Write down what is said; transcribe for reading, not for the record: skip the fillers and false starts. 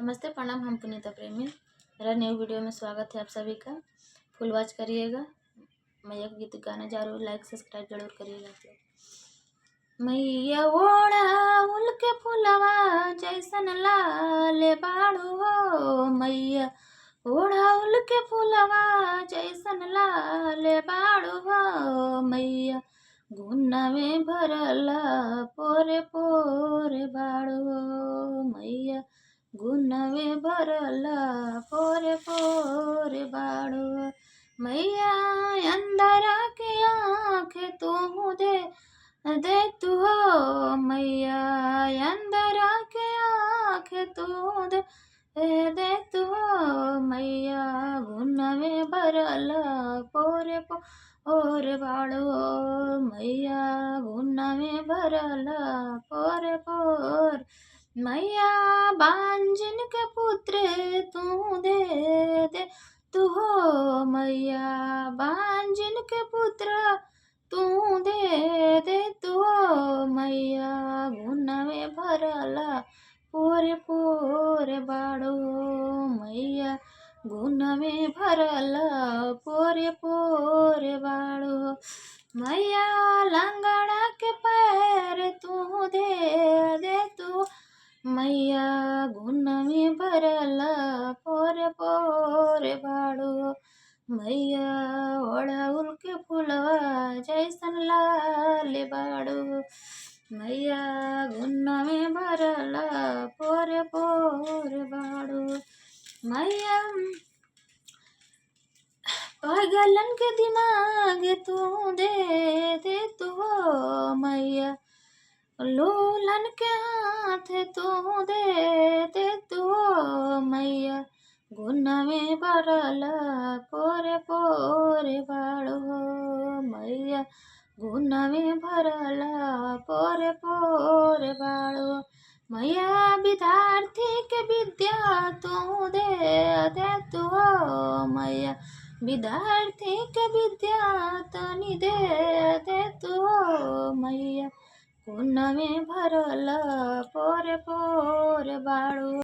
नमस्ते, प्रणाम। हम पुनीता प्रेमी, मेरा न्यू वीडियो में स्वागत है आप सभी का। फुल वॉच करिएगा। मैं एक गीत गाना जा रही हूँ, लाइक सब्सक्राइब जरूर करिएगा आप लोग। मैया ओढ़ाउल के फुलवा जैसन लाल बाड़ू हो, मैया ओढ़ाउल के फुलवा जैसन लाल बाड़ू हो, मैया गुन्ना में भरला पोरे पोरे बाड़ू हो, मैया गुन्नवे भरला पोरे पोरे बाड़ू, मैया अंदरा के आँख तू दे तू हो, मैया अंदरा के आँख तू दे तू हो, मैया गुन्नवे भरला पोरे पोरे बाड़ू, मैया गुन्नवे भरला पोरे पोरे, मैया बांझिन के पुत्र तू दे तू हो, मैया बांझिन के पुत्र तू दे तू हो, मैया गुन्नवे भरला पोरे पोरे बाड़ू, मैया गुन्नवे भरला पोरे पोरे बाड़ू, मैया लंगड़ा के पैर तू दे तू, मैया गुन्नवे भरला पोरे पोरे बाड़ू, मैया ओढ़ाउल के फुलवा जैसन लाल बाड़ू, मैया गुन्नवे भरला पोरे पोरे बाड़ू, मैया पागलन के दिमाग तू दे तू हो, मैया लोलन के हाथ तू दे तू हो, मैया गुन्नवे भरला पोरे पोरे बाड़ू, मैया गुन्नवे भरला पोरे पोरे बाड़ू, मैया विद्यार्थी के विद्या तू दे तू हो, मैया विद्यार्थी के विद्या तनी दे तू हो, मैया गुन्नवे भरला पोरे पोरे बाड़ू।